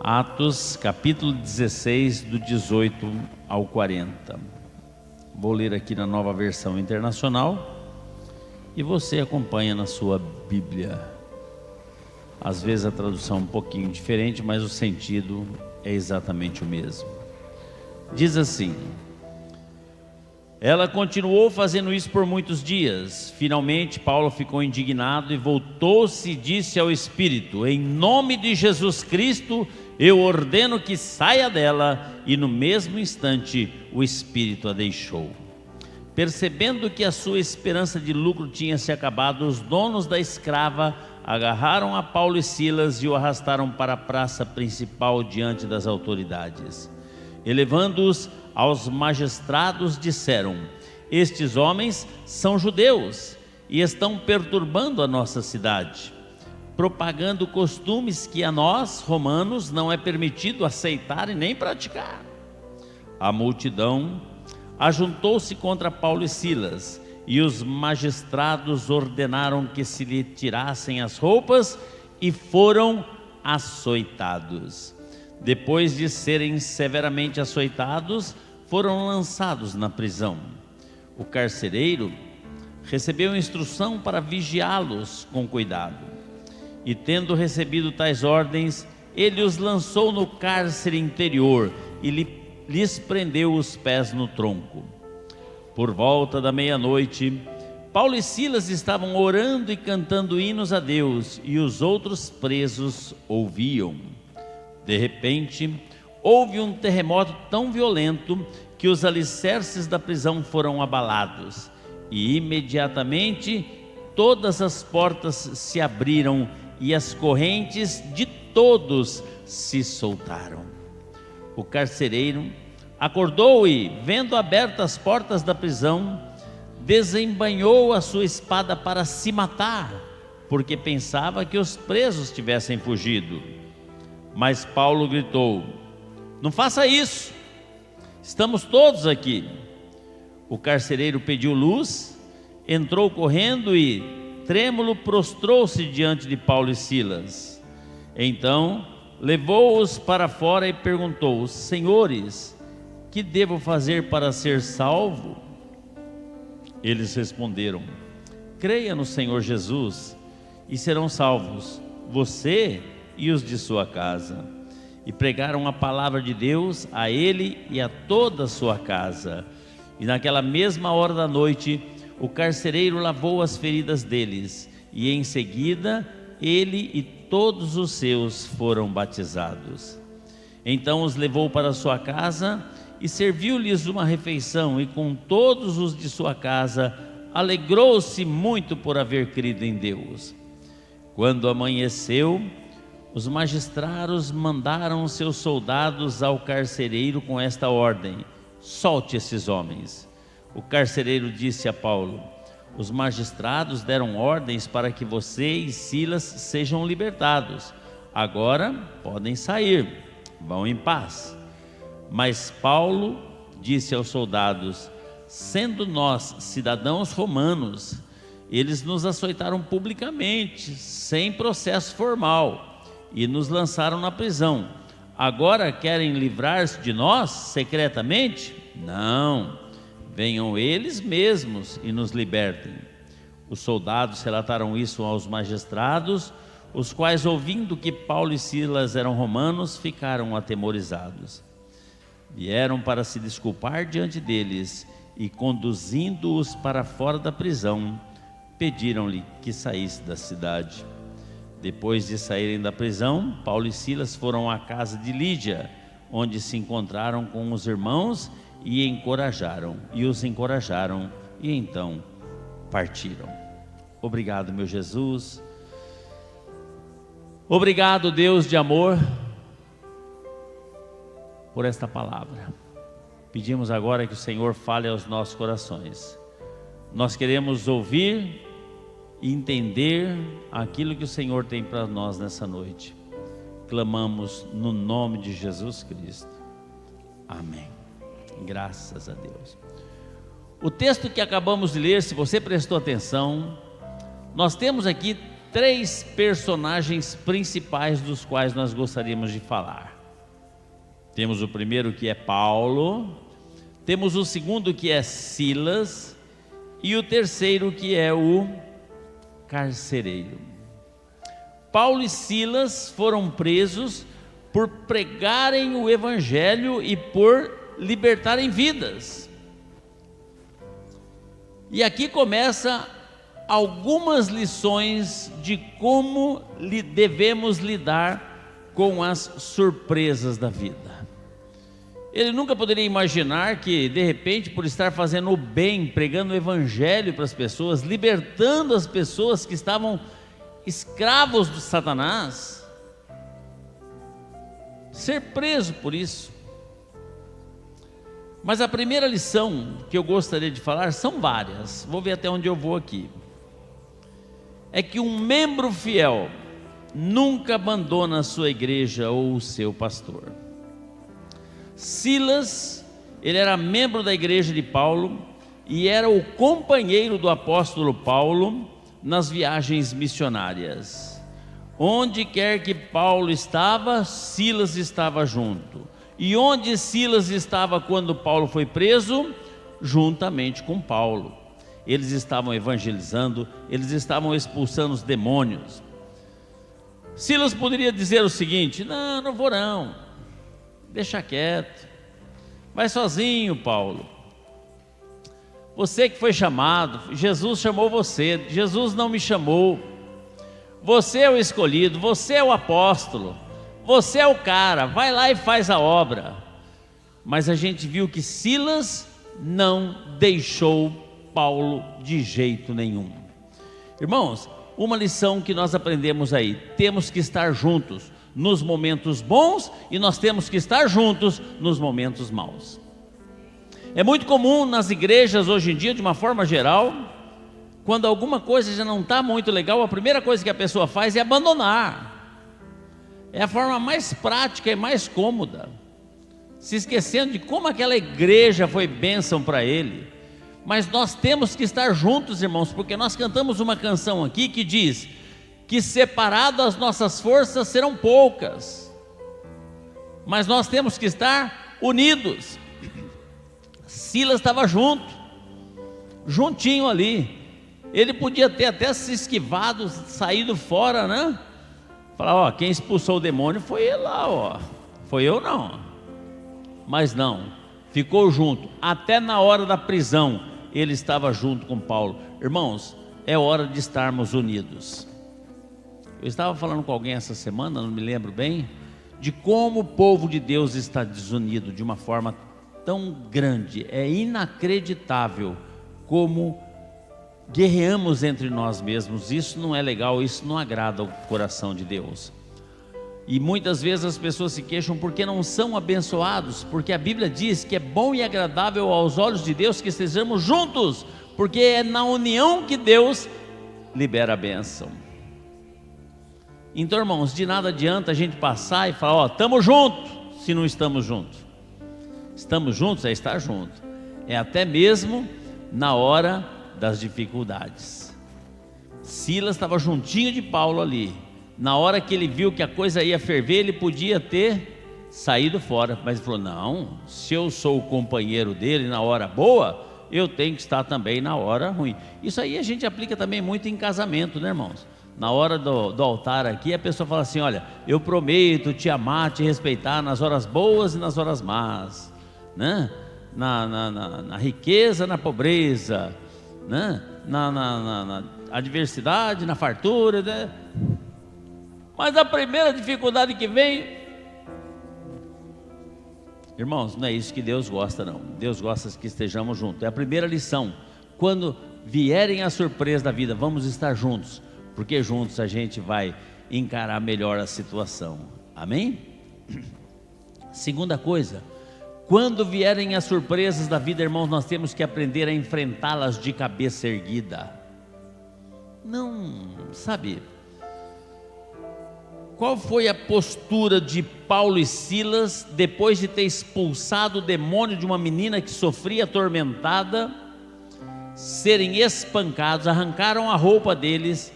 Atos, capítulo 16, do 18 ao 40. Vou ler aqui na Nova Versão Internacional e você acompanha na sua Bíblia. Às vezes a tradução é um pouquinho diferente, mas o sentido é exatamente o mesmo. Diz assim: ela continuou fazendo isso por muitos dias. Finalmente Paulo ficou indignado e voltou-se e disse ao Espírito: em nome de Jesus Cristo, eu ordeno que saia dela. E no mesmo instante o Espírito a deixou. Percebendo que a sua esperança de lucro tinha se acabado, os donos da escrava agarraram a Paulo e Silas e o arrastaram para a praça principal diante das autoridades. Elevando-os aos magistrados, disseram: estes homens são judeus e estão perturbando a nossa cidade, propagando costumes que a nós, romanos, não é permitido aceitar e nem praticar. A multidão ajuntou-se contra Paulo e Silas, e os magistrados ordenaram que se lhe tirassem as roupas e foram açoitados. Depois de serem severamente açoitados, foram lançados na prisão. O carcereiro recebeu instrução para vigiá-los com cuidado, e tendo recebido tais ordens, ele os lançou no cárcere interior e lhes prendeu os pés no tronco. Por volta da meia-noite, Paulo e Silas estavam orando e cantando hinos a Deus, e os outros presos ouviam. De repente, houve um terremoto tão violento que os alicerces da prisão foram abalados, e imediatamente todas as portas se abriram e as correntes de todos se soltaram. O carcereiro acordou e, vendo abertas as portas da prisão, desembainhou a sua espada para se matar, porque pensava que os presos tivessem fugido. Mas Paulo gritou: não faça isso, estamos todos aqui. O carcereiro pediu luz, entrou correndo e, trêmulo, prostrou-se diante de Paulo e Silas. Então levou-os para fora e perguntou: senhores, que devo fazer para ser salvo? Eles responderam: creia no Senhor Jesus e serão salvos, você e os de sua casa. E pregaram a palavra de Deus a ele e a toda a sua casa. E naquela mesma hora da noite, o carcereiro lavou as feridas deles, e em seguida ele e todos os seus foram batizados. Então os levou para sua casa e serviu-lhes uma refeição, e com todos os de sua casa alegrou-se muito por haver crido em Deus. Quando amanheceu, os magistrados mandaram seus soldados ao carcereiro com esta ordem: solte esses homens. O carcereiro disse a Paulo: os magistrados deram ordens para que você e Silas sejam libertados. Agora podem sair, vão em paz. Mas Paulo disse aos soldados: sendo nós cidadãos romanos, eles nos açoitaram publicamente, sem processo formal, e nos lançaram na prisão. Agora querem livrar-se de nós secretamente? Não, venham eles mesmos e nos libertem. Os soldados relataram isso aos magistrados, os quais, ouvindo que Paulo e Silas eram romanos, ficaram atemorizados. Vieram para se desculpar diante deles, e conduzindo-os para fora da prisão, pediram-lhe que saísse da cidade. Depois de saírem da prisão, Paulo e Silas foram à casa de Lídia, onde se encontraram com os irmãos e os encorajaram, e então partiram. Obrigado, meu Jesus. Obrigado, Deus de amor, por esta palavra. Pedimos agora que o Senhor fale aos nossos corações. Nós queremos ouvir e entender aquilo que o Senhor tem para nós nessa noite. Clamamos no nome de Jesus Cristo. Amém. Graças a Deus. O texto que acabamos de ler, se você prestou atenção, nós temos aqui 3 personagens principais dos quais nós gostaríamos de falar. Temos o primeiro, que é Paulo, temos o segundo, que é Silas, e o terceiro, que é o carcereiro. Paulo e Silas foram presos por pregarem o evangelho e por libertarem vidas. E aqui começa algumas lições de como devemos lidar com as surpresas da vida. Ele nunca poderia imaginar que, de repente, por estar fazendo o bem, pregando o evangelho para as pessoas, libertando as pessoas que estavam escravos de Satanás, ser preso por isso. Mas a primeira lição que eu gostaria de falar, são várias, vou ver até onde eu vou aqui, é que um membro fiel nunca abandona a sua igreja ou o seu pastor. Silas, ele era membro da igreja de Paulo e era o companheiro do apóstolo Paulo nas viagens missionárias. Onde quer que Paulo estava, Silas estava junto. E onde Silas estava quando Paulo foi preso? Juntamente com Paulo. Eles estavam evangelizando, eles estavam expulsando os demônios. Silas poderia dizer o seguinte: não vou não, deixa quieto, vai sozinho, Paulo. Você que foi chamado, Jesus chamou você, Jesus não me chamou. Você é o escolhido, você é o apóstolo, você é o cara, vai lá e faz a obra. Mas a gente viu que Silas não deixou Paulo de jeito nenhum. Irmãos, uma lição que nós aprendemos aí: temos que estar juntos nos momentos bons e nós temos que estar juntos nos momentos maus. É muito comum nas igrejas hoje em dia, de uma forma geral, quando alguma coisa já não está muito legal, a primeira coisa que a pessoa faz é abandonar. É a forma mais prática e mais cômoda, se esquecendo de como aquela igreja foi bênção para ele. Mas nós temos que estar juntos, irmãos, porque nós cantamos uma canção aqui que diz que separado as nossas forças serão poucas, mas nós temos que estar unidos. Silas estava juntinho ali. Ele podia ter até se esquivado, saído fora, né? Falar: quem expulsou o demônio foi ele lá, foi eu não. Mas não, ficou junto, até na hora da prisão ele estava junto com Paulo. Irmãos, é hora de estarmos unidos. Eu estava falando com alguém essa semana, não me lembro bem, de como o povo de Deus está desunido de uma forma tão grande. É inacreditável como guerreamos entre nós mesmos. Isso não é legal, isso não agrada ao coração de Deus. E muitas vezes as pessoas se queixam porque não são abençoados, porque a Bíblia diz que é bom e agradável aos olhos de Deus que estejamos juntos, porque é na união que Deus libera a bênção. Então, irmãos, de nada adianta a gente passar e falar: estamos juntos, se não estamos juntos. Estamos juntos é estar junto, é até mesmo na hora das dificuldades. Silas estava juntinho de Paulo ali. Na hora que ele viu que a coisa ia ferver, ele podia ter saído fora, mas ele falou: não, se eu sou o companheiro dele na hora boa, eu tenho que estar também na hora ruim. Isso aí a gente aplica também muito em casamento, né, irmãos? Na hora do altar aqui, a pessoa fala assim: olha, eu prometo te amar, te respeitar nas horas boas e nas horas más, né? Na riqueza, na pobreza, né? Na adversidade, na fartura, né? Mas a primeira dificuldade que vem, irmãos, não é isso que Deus gosta, não. Deus gosta que estejamos juntos. É a primeira lição. Quando vierem as surpresas da vida, vamos estar juntos, porque juntos a gente vai encarar melhor a situação. Amém? Segunda coisa, quando vierem as surpresas da vida, irmãos, nós temos que aprender a enfrentá-las de cabeça erguida. Não, sabe, qual foi a postura de Paulo e Silas depois de ter expulsado o demônio de uma menina que sofria atormentada, serem espancados, arrancaram a roupa deles,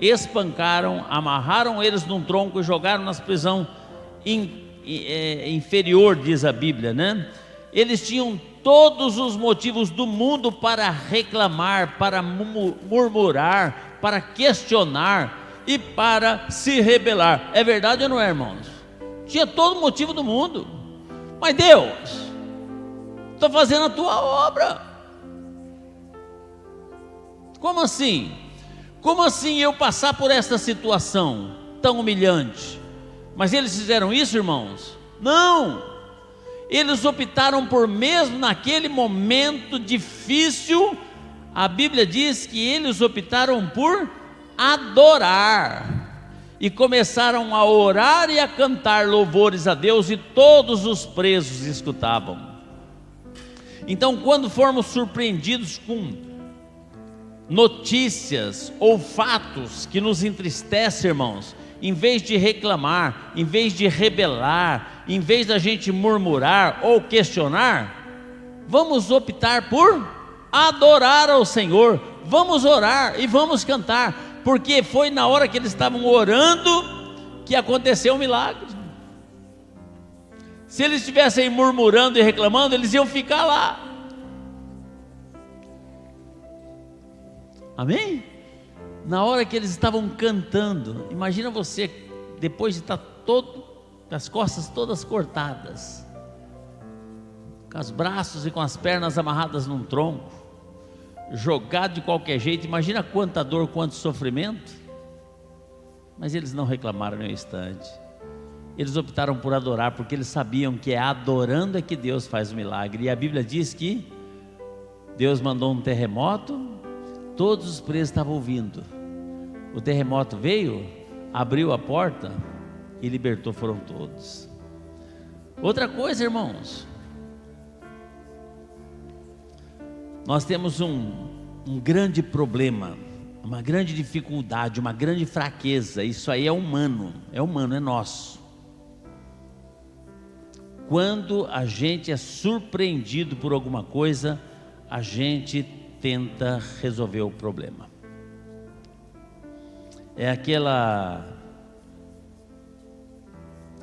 espancaram, amarraram eles num tronco e jogaram nas prisão inferior, diz a Bíblia, né? Eles tinham todos os motivos do mundo para reclamar, para murmurar, para questionar e para se rebelar. É verdade ou não é, irmãos? Tinha todo o motivo do mundo. Mas Deus, estou fazendo a tua obra. Como assim? Como assim eu passar por esta situação tão humilhante? Mas eles fizeram isso, irmãos? Não! Eles optaram por, mesmo naquele momento difícil, a Bíblia diz que eles optaram por adorar, e começaram a orar e a cantar louvores a Deus, e todos os presos escutavam. Então, quando formos surpreendidos com notícias ou fatos que nos entristecem, irmãos, em vez de reclamar, em vez de rebelar, em vez da gente murmurar ou questionar, vamos optar por adorar ao Senhor, vamos orar e vamos cantar, porque foi na hora que eles estavam orando que aconteceu um milagre. Se eles estivessem murmurando e reclamando, eles iam ficar lá. Amém? Na hora que eles estavam cantando, imagina você, depois de estar todo, com as costas todas cortadas, com os braços e com as pernas amarradas num tronco, jogado de qualquer jeito, imagina quanta dor, quanto sofrimento. Mas eles não reclamaram nem um instante, eles optaram por adorar, porque eles sabiam que é adorando é que Deus faz o milagre. E a Bíblia diz que Deus mandou um terremoto, todos os presos estavam ouvindo. O terremoto veio, abriu a porta e libertou, foram todos. Outra coisa, irmãos, nós temos um grande problema, uma grande dificuldade, uma grande fraqueza. Isso aí é humano, é nosso. Quando a gente é surpreendido por alguma coisa, a gente tenta resolver o problema. É aquela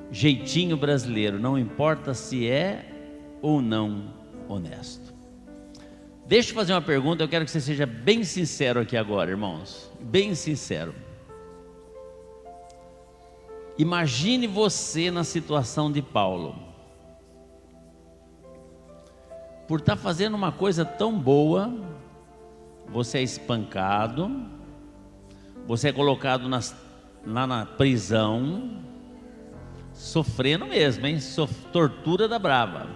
jeitinho brasileiro, não importa se é ou não honesto. Deixa eu fazer uma pergunta, eu quero que você seja bem sincero aqui agora, irmãos, bem sincero. Imagine você na situação de Paulo, por estar fazendo uma coisa tão boa, você é espancado, você é colocado lá na prisão, sofrendo mesmo, hein? Tortura da brava.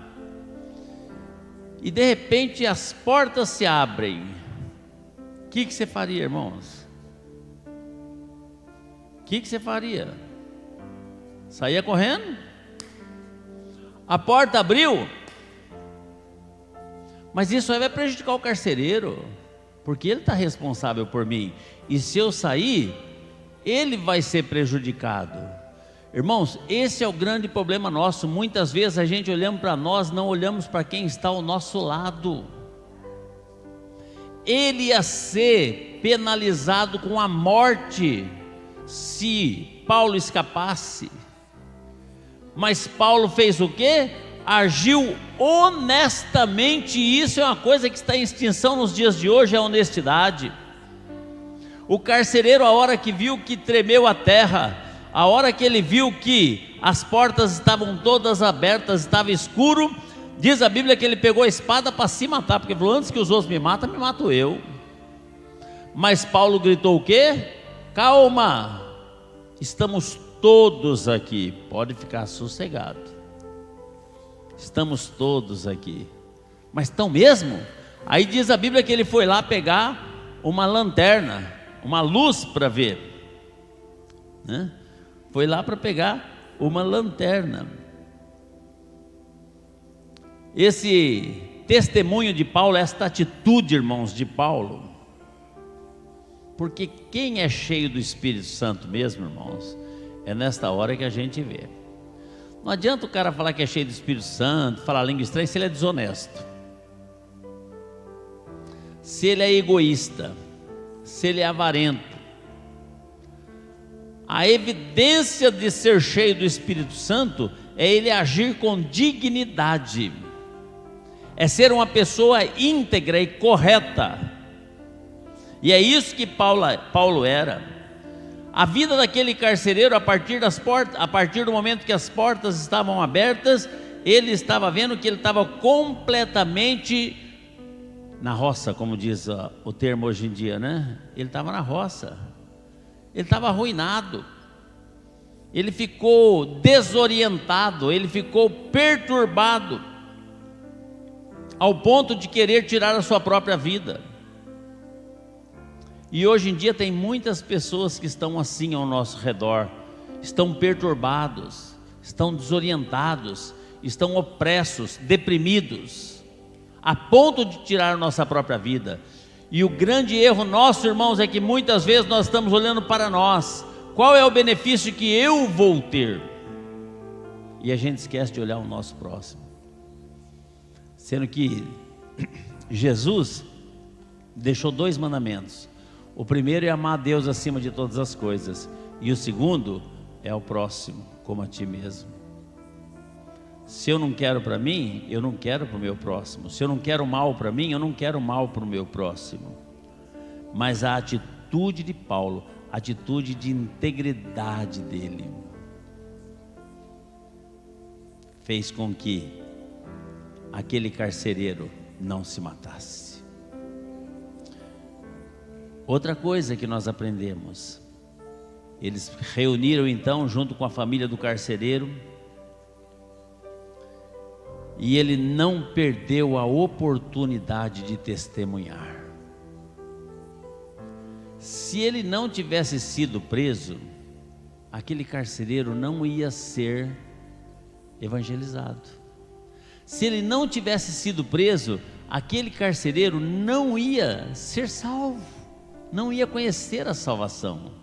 E de repente as portas se abrem. O que você faria, irmãos? O que você faria? Saía correndo? A porta abriu, mas isso aí vai prejudicar o carcereiro, porque ele está responsável por mim, e se eu sair, ele vai ser prejudicado. Irmãos, esse é o grande problema nosso. Muitas vezes a gente olhamos para nós, não olhamos para quem está ao nosso lado. Ele ia ser penalizado com a morte se Paulo escapasse, mas Paulo fez o quê? Agiu honestamente. E isso é uma coisa que está em extinção nos dias de hoje, é a honestidade. O carcereiro, a hora que viu que tremeu a terra, a hora que ele viu que as portas estavam todas abertas, estava escuro, diz a Bíblia que ele pegou a espada para se matar, porque falou: antes que os outros me matem, me mato eu. Mas Paulo gritou o quê? Calma, estamos todos aqui, pode ficar sossegado. Estamos todos aqui. Mas estão mesmo? Aí diz a Bíblia que ele foi lá pegar uma lanterna, uma luz para ver, né? Foi lá para pegar uma lanterna. Esse testemunho de Paulo, esta atitude, irmãos, de Paulo, porque quem é cheio do Espírito Santo mesmo, irmãos, é nesta hora que a gente vê. Não adianta o cara falar que é cheio do Espírito Santo, falar língua estranha, se ele é desonesto, se ele é egoísta, se ele é avarento, A evidência de ser cheio do Espírito Santo é ele agir com dignidade, é ser uma pessoa íntegra e correta, e é isso que Paulo era. A vida daquele carcereiro, a partir do momento que as portas estavam abertas, ele estava vendo que ele estava completamente na roça, como diz o termo hoje em dia, né? Ele estava na roça, ele estava arruinado, ele ficou desorientado, ele ficou perturbado, ao ponto de querer tirar a sua própria vida. E hoje em dia tem muitas pessoas que estão assim ao nosso redor, estão perturbados, estão desorientados, estão opressos, deprimidos, a ponto de tirar a nossa própria vida. E o grande erro nosso, irmãos, é que muitas vezes nós estamos olhando para nós, qual é o benefício que eu vou ter? E a gente esquece de olhar o nosso próximo, sendo que Jesus deixou 2 mandamentos. O primeiro é amar a Deus acima de todas as coisas, e o segundo é o próximo como a ti mesmo. Se eu não quero para mim, eu não quero para o meu próximo. Se eu não quero mal para mim, eu não quero mal para o meu próximo. Mas a atitude de Paulo, a atitude de integridade dele, fez com que aquele carcereiro não se matasse. Outra coisa que nós aprendemos, eles reuniram então junto com a família do carcereiro, e ele não perdeu a oportunidade de testemunhar. Se ele não tivesse sido preso, aquele carcereiro não ia ser evangelizado. Se ele não tivesse sido preso, aquele carcereiro não ia ser salvo, não ia conhecer a salvação.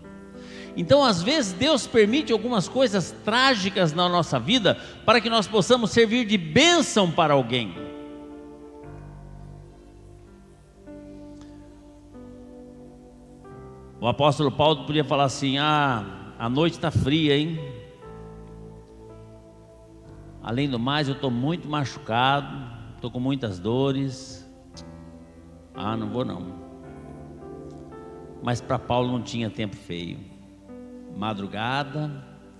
Então, às vezes, Deus permite algumas coisas trágicas na nossa vida para que nós possamos servir de bênção para alguém. O apóstolo Paulo podia falar assim: a noite está fria, hein? Além do mais, eu estou muito machucado, estou com muitas dores. Não vou não. Mas para Paulo não tinha tempo feio. Madrugada,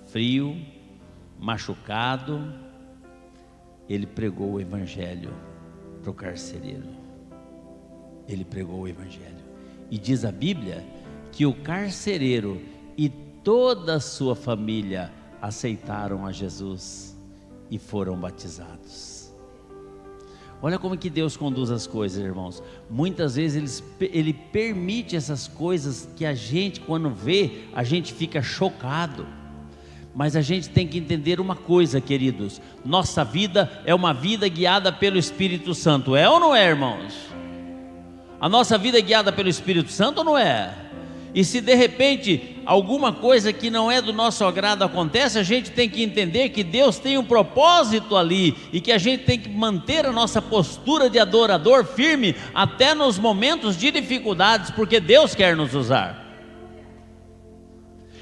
frio, machucado, ele pregou o evangelho para o carcereiro. Ele pregou o evangelho. E diz a Bíblia que o carcereiro e toda a sua família aceitaram a Jesus e foram batizados. Olha como que Deus conduz as coisas, irmãos. Muitas vezes Ele permite essas coisas que a gente, quando vê, a gente fica chocado. Mas a gente tem que entender uma coisa, queridos: nossa vida é uma vida guiada pelo Espírito Santo. É ou não é, irmãos? A nossa vida é guiada pelo Espírito Santo ou não é? E se de repente alguma coisa que não é do nosso agrado acontece, a gente tem que entender que Deus tem um propósito ali, e que a gente tem que manter a nossa postura de adorador firme até nos momentos de dificuldades, porque Deus quer nos usar.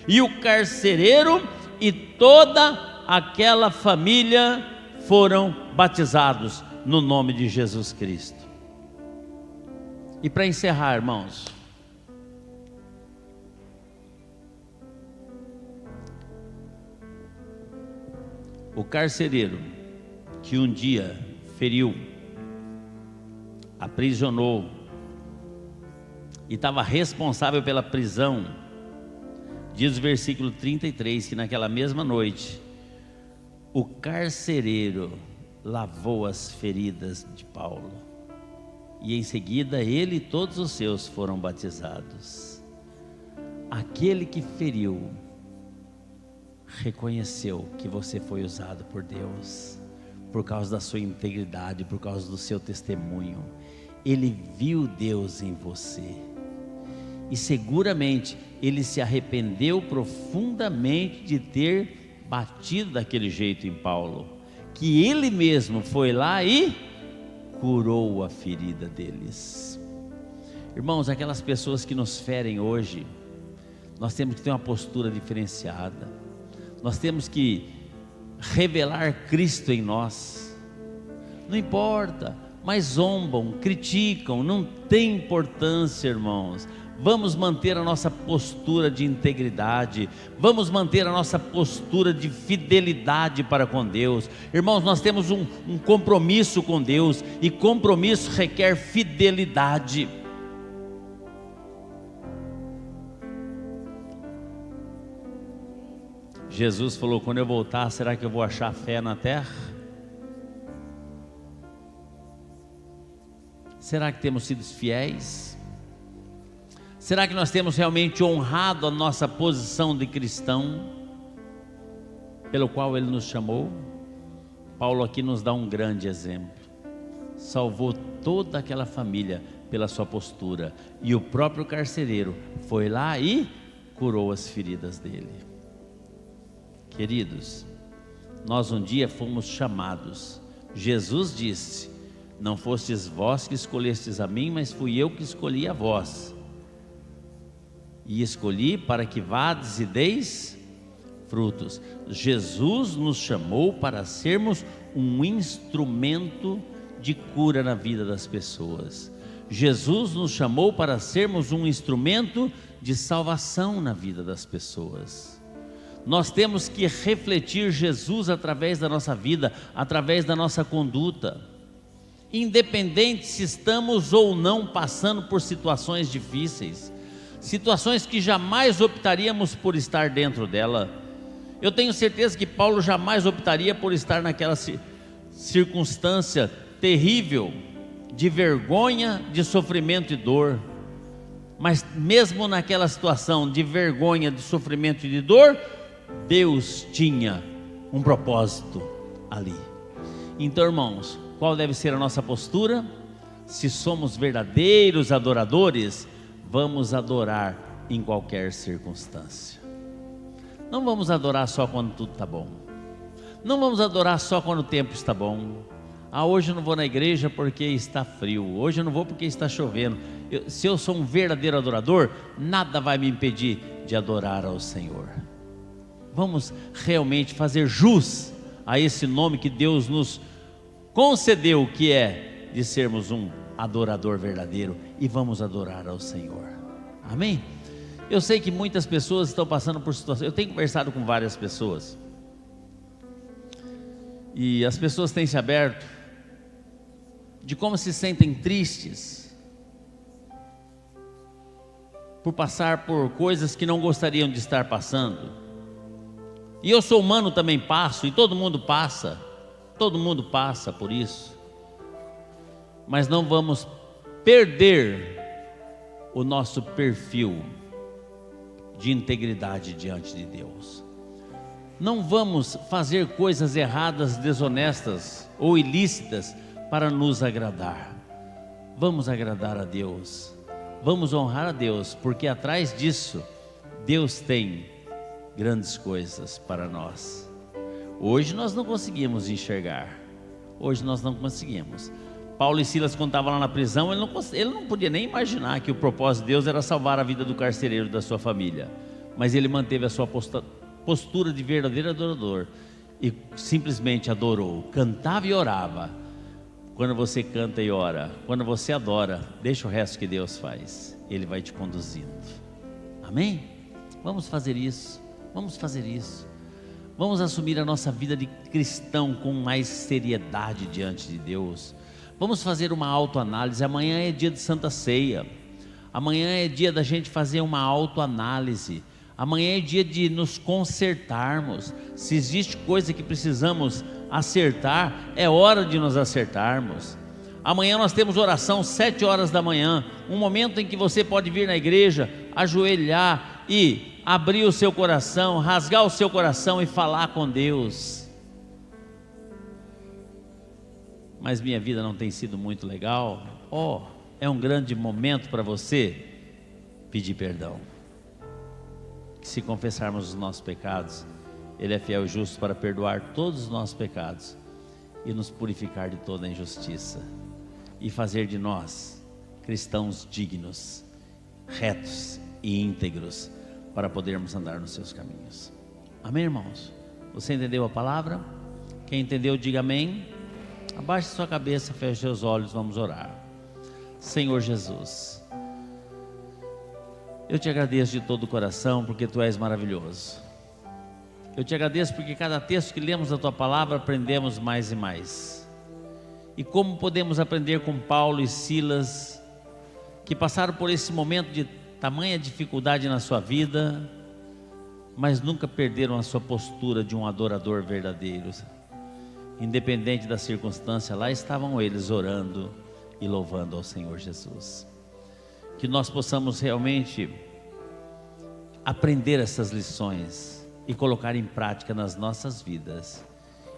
E o carcereiro e toda aquela família foram batizados no nome de Jesus Cristo. E para encerrar, irmãos, o carcereiro que um dia feriu, aprisionou e estava responsável pela prisão, diz o versículo 33, que naquela mesma noite, o carcereiro lavou as feridas de Paulo, e em seguida ele e todos os seus foram batizados. Aquele que feriu reconheceu que você foi usado por Deus, por causa da sua integridade, por causa do seu testemunho. Ele viu Deus em você, e seguramente ele se arrependeu profundamente de ter batido daquele jeito em Paulo, que ele mesmo foi lá e curou a ferida deles. Irmãos, aquelas pessoas que nos ferem hoje, Nós temos que ter uma postura diferenciada. Nós temos que revelar Cristo em nós. Não importa, mas zombam, criticam, não tem importância, irmãos. Vamos manter a nossa postura de integridade, vamos manter a nossa postura de fidelidade para com Deus. Irmãos, nós temos um compromisso com Deus, e compromisso requer fidelidade. Jesus falou: quando eu voltar, será que eu vou achar fé na terra? Será que temos sido fiéis? Será que nós temos realmente honrado a nossa posição de cristão, pelo qual Ele nos chamou? Paulo aqui nos dá um grande exemplo. Salvou toda aquela família pela sua postura, e o próprio carcereiro foi lá e curou as feridas dele. Queridos, nós um dia fomos chamados. Jesus disse: não fostes vós que escolhestes a mim, mas fui eu que escolhi a vós. E escolhi para que vades e deis frutos. Jesus nos chamou para sermos um instrumento de cura na vida das pessoas. Jesus nos chamou para sermos um instrumento de salvação na vida das pessoas. Nós temos que refletir Jesus através da nossa vida, através da nossa conduta, independente se estamos ou não passando por situações difíceis, situações que jamais optaríamos por estar dentro dela. Eu tenho certeza que Paulo jamais optaria por estar naquela circunstância terrível, de vergonha, de sofrimento e dor. Mas mesmo naquela situação de vergonha, de sofrimento e de dor, Deus tinha um propósito ali. Então, irmãos, qual deve ser a nossa postura? Se somos verdadeiros adoradores, vamos adorar em qualquer circunstância. Não vamos adorar só quando tudo está bom. Não vamos adorar só quando o tempo está bom. Hoje eu não vou na igreja porque está frio. Hoje eu não vou porque está chovendo. Se eu sou um verdadeiro adorador, nada vai me impedir de adorar ao Senhor. Vamos realmente fazer jus a esse nome que Deus nos concedeu, que é de sermos um adorador verdadeiro, e vamos adorar ao Senhor. Amém? Eu sei que muitas pessoas estão passando por situações. Eu tenho conversado com várias pessoas, e as pessoas têm se aberto de como se sentem tristes por passar por coisas que não gostariam de estar passando. E eu sou humano, também passo, e todo mundo passa por isso. Mas não vamos perder o nosso perfil de integridade diante de Deus. Não vamos fazer coisas erradas, desonestas ou ilícitas para nos agradar. Vamos agradar a Deus, vamos honrar a Deus, porque atrás disso Deus tem grandes coisas para nós. Hoje nós não conseguimos enxergar. Hoje nós não conseguimos. Paulo e Silas, quando estavam lá na prisão, ele não podia nem imaginar que o propósito de Deus era salvar a vida do carcereiro, da sua família. Mas ele manteve a sua postura de verdadeiro adorador e simplesmente adorou, cantava e orava. Quando você canta e ora, quando você adora, deixa o resto que Deus faz, Ele vai te conduzindo. Amém? Vamos fazer isso, vamos fazer isso. Vamos assumir a nossa vida de cristão com mais seriedade diante de Deus. Vamos fazer uma autoanálise. Amanhã é dia de Santa Ceia. Amanhã é dia da gente fazer uma autoanálise. Amanhã é dia de nos consertarmos. Se existe coisa que precisamos acertar, é hora de nos acertarmos. Amanhã nós temos oração 7 horas da manhã, um momento em que você pode vir na igreja, ajoelhar e abrir o seu coração, rasgar o seu coração e falar com Deus. Mas minha vida não tem sido muito legal. É um grande momento para você pedir perdão. Se confessarmos os nossos pecados, Ele é fiel e justo para perdoar todos os nossos pecados e nos purificar de toda a injustiça, e fazer de nós cristãos dignos, retos e íntegros, para podermos andar nos seus caminhos. Amém, irmãos? Você entendeu a palavra? Quem entendeu, diga amém. Abaixe sua cabeça, feche seus olhos, vamos orar. Senhor Jesus, eu te agradeço de todo o coração, porque Tu és maravilhoso. Eu te agradeço porque cada texto que lemos da Tua palavra aprendemos mais e mais. E como podemos aprender com Paulo e Silas, que passaram por esse momento de tamanha dificuldade na sua vida, mas nunca perderam a sua postura de um adorador verdadeiro. Independente da circunstância, lá estavam eles orando e louvando ao Senhor Jesus. Que nós possamos realmente aprender essas lições e colocar em prática nas nossas vidas.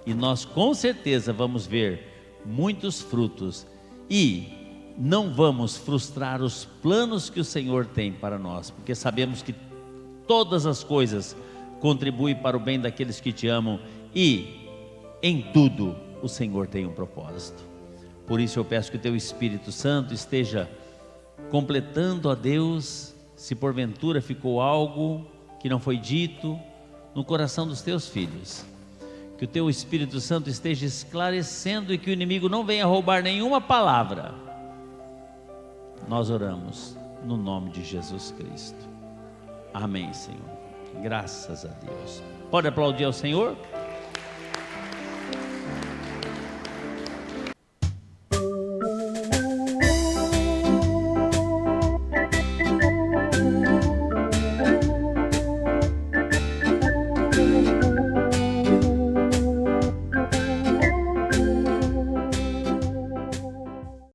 E nós com certeza vamos ver muitos frutos e não vamos frustrar os planos que o Senhor tem para nós, porque sabemos que todas as coisas contribuem para o bem daqueles que te amam e em tudo o Senhor tem um propósito. Por isso eu peço que o Teu Espírito Santo esteja completando, ó Deus, se porventura ficou algo que não foi dito no coração dos Teus filhos, que o Teu Espírito Santo esteja esclarecendo e que o inimigo não venha roubar nenhuma palavra. Nós oramos no nome de Jesus Cristo. Amém, Senhor. Graças a Deus. Pode aplaudir ao Senhor?